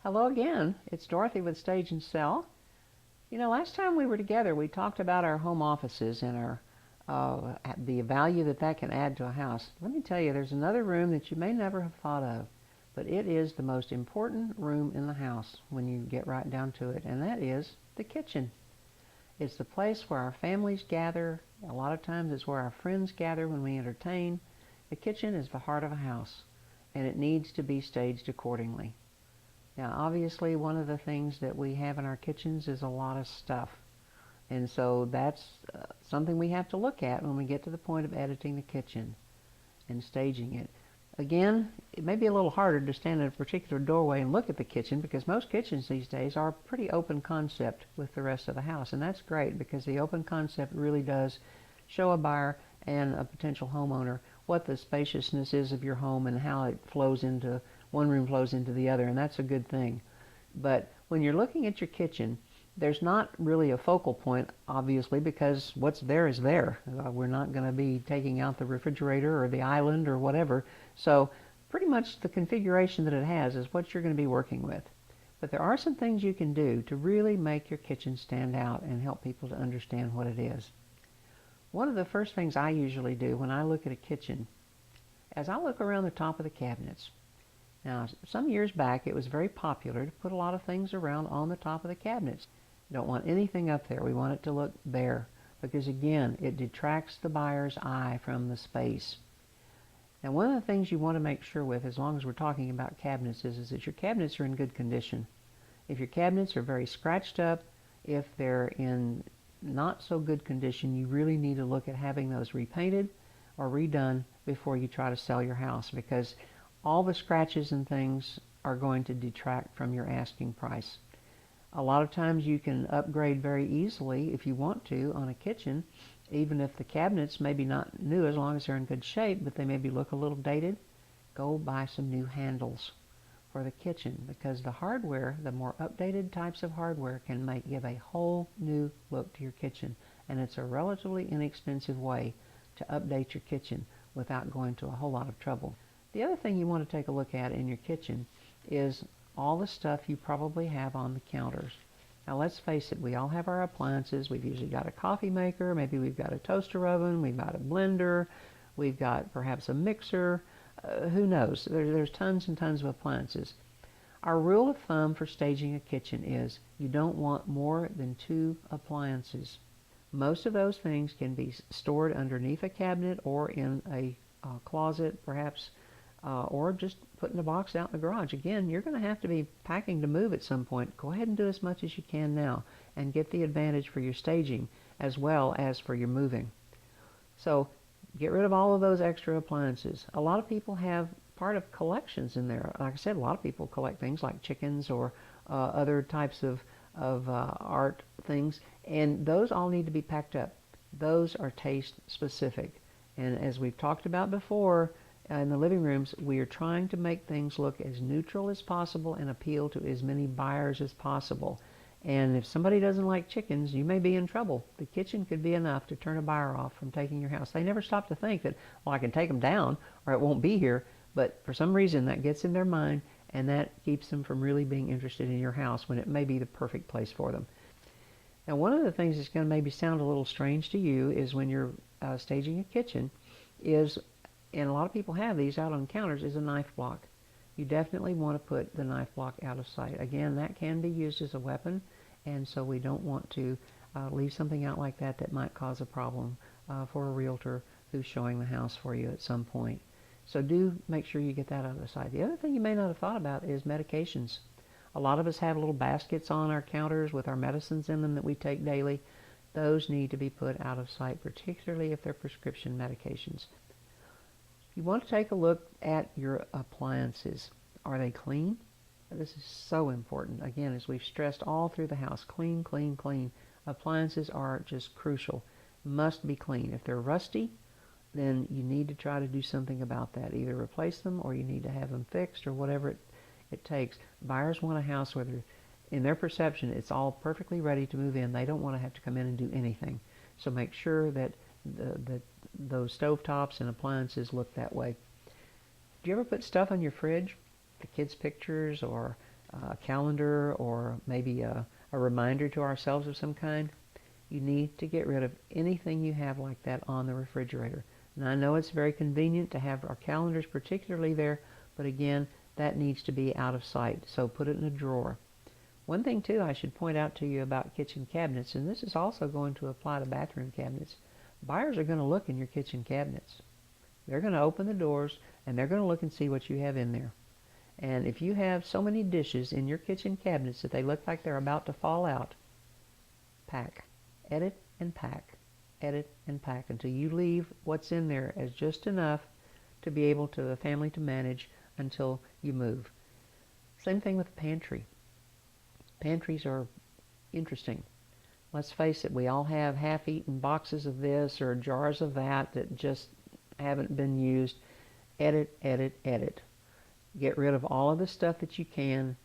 Hello again. It's Dorothy with Stage and Sell. Last time we were together, we talked about our home offices and the value that can add to a house. Let me tell you, there's another room that you may never have thought of, but it is the most important room in the house when you get right down to it, and that is the kitchen. It's the place where our families gather. A lot of times it's where our friends gather when we entertain. The kitchen is the heart of a house, and it needs to be staged accordingly. Now, obviously, one of the things that we have in our kitchens is a lot of stuff. And so that's something we have to look at when we get to the point of editing the kitchen and staging it. Again, it may be a little harder to stand in a particular doorway and look at the kitchen because most kitchens these days are a pretty open concept with the rest of the house. And that's great because the open concept really does show a buyer and a potential homeowner what the spaciousness is of your home and how it flows into one room flows into the other, and that's a good thing. But when you're looking at your kitchen, there's not really a focal point, obviously, because what's there is there. We're not going to be taking out the refrigerator or the island or whatever. So pretty much the configuration that it has is what you're going to be working with. But there are some things you can do to really make your kitchen stand out and help people to understand what it is. One of the first things I usually do when I look at a kitchen is I look around the top of the cabinets. Now, some years back, it was very popular to put a lot of things around on the top of the cabinets. We don't want anything up there. We want it to look bare because, again, it detracts the buyer's eye from the space. Now, one of the things you want to make sure with, as long as we're talking about cabinets, is that your cabinets are in good condition. If your cabinets are very scratched up, if they're in not so good condition, you really need to look at having those repainted or redone before you try to sell your house, because all the scratches and things are going to detract from your asking price. A lot of times you can upgrade very easily if you want to on a kitchen, even if the cabinets maybe not new as long as they're in good shape, but they maybe look a little dated. Go buy some new handles for the kitchen, because the hardware, the more updated types of hardware, can give a whole new look to your kitchen, and it's a relatively inexpensive way to update your kitchen without going to a whole lot of trouble. The other thing you want to take a look at in your kitchen is all the stuff you probably have on the counters. Now, let's face it, we all have our appliances. We've usually got a coffee maker, maybe we've got a toaster oven, we've got a blender, we've got perhaps a mixer, who knows? There's tons and tons of appliances. Our rule of thumb for staging a kitchen is you don't want more than 2 appliances. Most of those things can be stored underneath a cabinet or in a closet, perhaps, or just put in a box out in the garage. Again, you're going to have to be packing to move at some point. Go ahead and do as much as you can now and get the advantage for your staging as well as for your moving. So get rid of all of those extra appliances. A lot of people have part of collections in there. Like I said, a lot of people collect things like chickens or other types of art things, and those all need to be packed up. Those are taste specific. And as we've talked about before, in the living rooms, we are trying to make things look as neutral as possible and appeal to as many buyers as possible. And if somebody doesn't like chickens, you may be in trouble. The kitchen could be enough to turn a buyer off from taking your house. They never stop to think that, well, I can take them down or it won't be here. But for some reason, that gets in their mind, and that keeps them from really being interested in your house when it may be the perfect place for them. Now, one of the things that's going to maybe sound a little strange to you is when you're staging a kitchen is, and a lot of people have these out on counters, is a knife block. You definitely want to put the knife block out of sight. Again, that can be used as a weapon, and so we don't want to leave something out like that that might cause a problem for a realtor who's showing the house for you at some point. So do make sure you get that out of the sight. The other thing you may not have thought about is medications. A lot of us have little baskets on our counters with our medicines in them that we take daily. Those need to be put out of sight, particularly if they're prescription medications. You want to take a look at your appliances. Are they clean? This is so important. Again, as we've stressed all through the house, clean, clean, clean. Appliances are just crucial. Must be clean. If they're rusty, then you need to try to do something about that. Either replace them or you need to have them fixed or whatever it takes. Buyers want a house where, in their perception, it's all perfectly ready to move in. They don't want to have to come in and do anything. So make sure that those stovetops and appliances look that way. Do you ever put stuff on your fridge? The kids' pictures or a calendar or maybe a reminder to ourselves of some kind, you need to get rid of anything you have like that on the refrigerator. And I know it's very convenient to have our calendars particularly there, but again, that needs to be out of sight. So put it in a drawer. One thing too I should point out to you about kitchen cabinets, and this is also going to apply to bathroom cabinets, buyers are going to look in your kitchen cabinets. They're going to open the doors and they're going to look and see what you have in there. And if you have so many dishes in your kitchen cabinets that they look like they're about to fall out, pack. Edit and pack. Edit and pack until you leave what's in there as just enough to be able to the family to manage until you move. Same thing with the pantry. Pantries are interesting. Let's face it, we all have half-eaten boxes of this or jars of that that just haven't been used. Edit, edit, edit. Get rid of all of the stuff that you can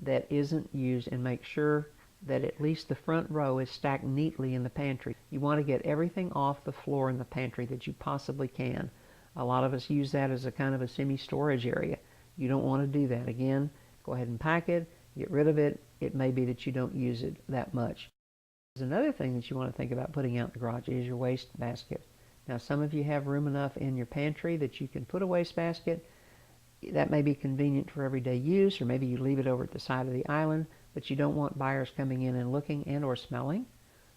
that isn't used and make sure that at least the front row is stacked neatly in the pantry. You want to get everything off the floor in the pantry that you possibly can. A lot of us use that as a kind of a semi-storage area. You don't want to do that. Again, go ahead and pack it, get rid of it. It may be that you don't use it that much. There's another thing that you want to think about putting out in the garage is your waste basket. Now, some of you have room enough in your pantry that you can put a waste basket. That may be convenient for everyday use, or maybe you leave it over at the side of the island, but you don't want buyers coming in and looking and or smelling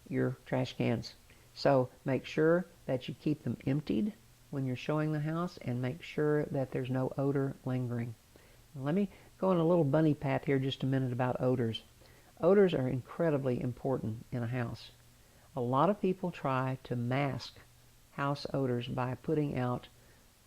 your trash cans. So make sure that you keep them emptied when you're showing the house and make sure that there's no odor lingering. Let me go on a little bunny path here just a minute about odors. Odors are incredibly important in a house. A lot of people try to mask house odors by putting out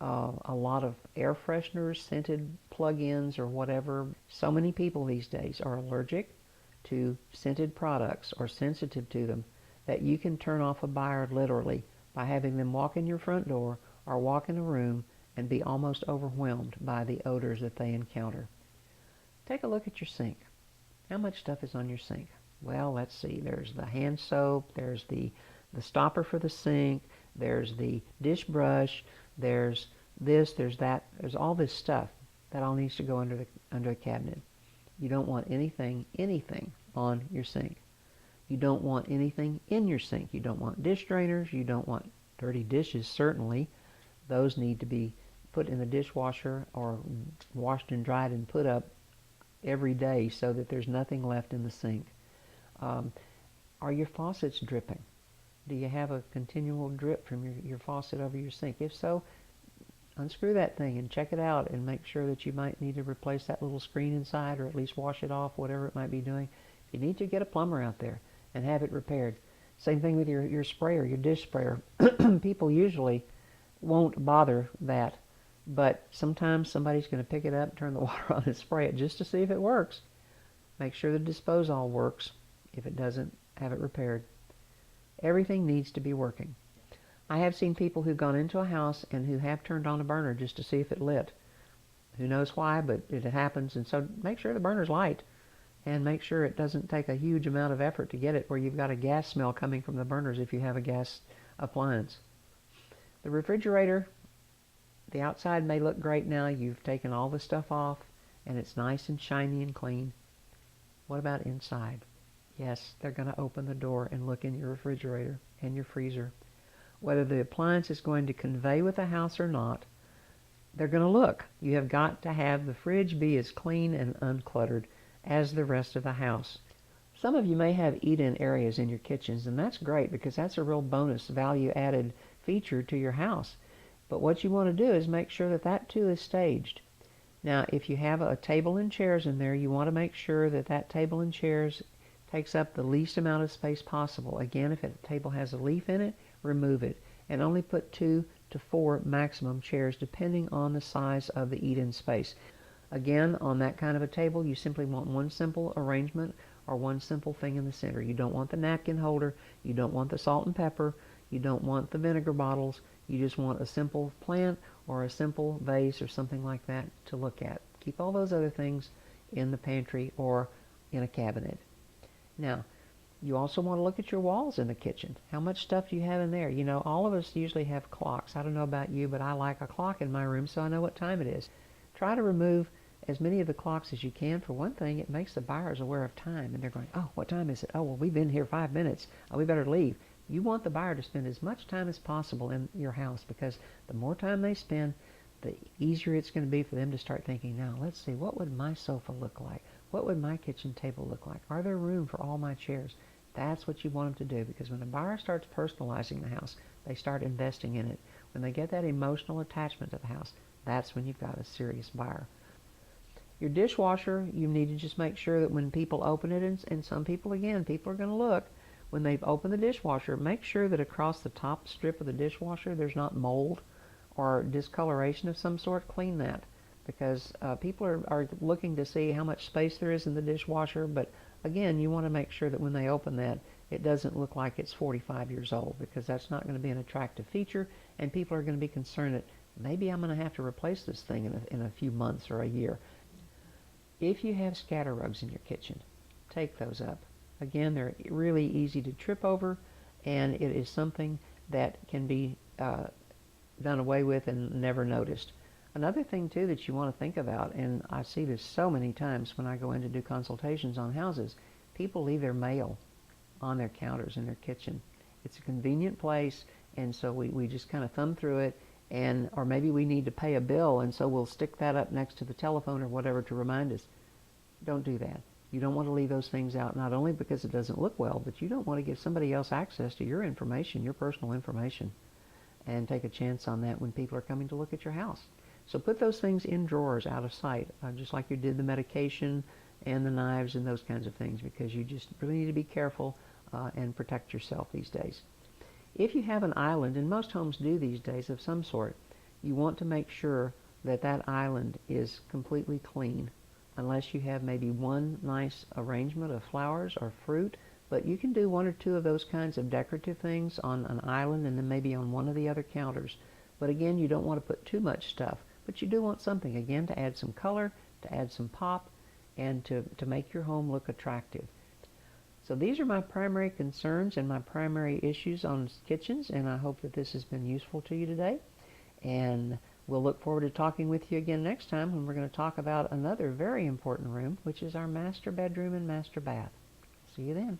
a lot of air fresheners, scented plug-ins, or whatever. So many people these days are allergic to scented products or sensitive to them that you can turn off a buyer literally by having them walk in your front door or walk in a room and be almost overwhelmed by the odors that they encounter. Take a look at your sink. How much stuff is on your sink? Well, let's see. There's the hand soap, there's the stopper for the sink, there's the dish brush, there's this, there's that, there's all this stuff that all needs to go under a cabinet. You don't want anything on your sink. You don't want anything in your sink. You don't want dish drainers. You don't want dirty dishes, certainly. Those need to be put in the dishwasher or washed and dried and put up every day so that there's nothing left in the sink. Are your faucets dripping? Do you have a continual drip from your faucet over your sink? If so, unscrew that thing and check it out and make sure that you might need to replace that little screen inside or at least wash it off, whatever it might be doing. You need to get a plumber out there and have it repaired. Same thing with your sprayer, your dish sprayer. People usually won't bother that, but sometimes somebody's going to pick it up, turn the water on and spray it just to see if it works. Make sure the disposal works. If it doesn't, have it repaired. Everything needs to be working. I have seen people who've gone into a house and who have turned on a burner just to see if it lit. Who knows why, but it happens. And so make sure the burner's light and make sure it doesn't take a huge amount of effort to get it where you've got a gas smell coming from the burners if you have a gas appliance. The refrigerator, the outside may look great now. You've taken all the stuff off and it's nice and shiny and clean. What about inside? Yes, they're going to open the door and look in your refrigerator and your freezer. Whether the appliance is going to convey with the house or not, they're going to look. You have got to have the fridge be as clean and uncluttered as the rest of the house. Some of you may have eat-in areas in your kitchens, and that's great because that's a real bonus value-added feature to your house. But what you want to do is make sure that that too is staged. Now, if you have a table and chairs in there, you want to make sure that that table and chairs takes up the least amount of space possible. Again, if a table has a leaf in it, remove it, and only put 2 to 4 maximum chairs depending on the size of the eat-in space. Again, on that kind of a table, you simply want one simple arrangement or one simple thing in the center. You don't want the napkin holder, you don't want the salt and pepper, you don't want the vinegar bottles, you just want a simple plant or a simple vase or something like that to look at. Keep all those other things in the pantry or in a cabinet. Now, you also want to look at your walls in the kitchen. How much stuff do you have in there? You know, all of us usually have clocks. I don't know about you, but I like a clock in my room so I know what time it is. Try to remove as many of the clocks as you can. For one thing, it makes the buyers aware of time, and they're going, oh, what time is it? Oh, well, we've been here 5 minutes. Oh, we better leave. You want the buyer to spend as much time as possible in your house, because the more time they spend, the easier it's going to be for them to start thinking, now, let's see, what would my sofa look like? What would my kitchen table look like? Are there room for all my chairs? That's what you want them to do, because when a buyer starts personalizing the house, they start investing in it. When they get that emotional attachment to the house, that's when you've got a serious buyer. Your dishwasher, you need to just make sure that when people open it, and some people, again, people are going to look, when they've opened the dishwasher, make sure that across the top strip of the dishwasher there's not mold or discoloration of some sort. Clean that, because people are looking to see how much space there is in the dishwasher, but again, you want to make sure that when they open that, it doesn't look like it's 45 years old, because that's not going to be an attractive feature, and people are going to be concerned that maybe I'm going to have to replace this thing in a few months or a year. If you have scatter rugs in your kitchen, take those up. Again, they're really easy to trip over, and it is something that can be done away with and never noticed. Another thing, too, that you want to think about, and I see this so many times when I go in to do consultations on houses, people leave their mail on their counters in their kitchen. It's a convenient place, and so we just kind of thumb through it, or maybe we need to pay a bill, and so we'll stick that up next to the telephone or whatever to remind us. Don't do that. You don't want to leave those things out, not only because it doesn't look well, but you don't want to give somebody else access to your information, your personal information, and take a chance on that when people are coming to look at your house. So put those things in drawers out of sight, just like you did the medication and the knives and those kinds of things, because you just really need to be careful and protect yourself these days. If you have an island, and most homes do these days of some sort, you want to make sure that that island is completely clean, unless you have maybe one nice arrangement of flowers or fruit. But you can do one or two of those kinds of decorative things on an island, and then maybe on one of the other counters. But again, you don't want to put too much stuff. But you do want something, again, to add some color, to add some pop, and to make your home look attractive. So these are my primary concerns and my primary issues on kitchens, and I hope that this has been useful to you today. And we'll look forward to talking with you again next time, when we're going to talk about another very important room, which is our master bedroom and master bath. See you then.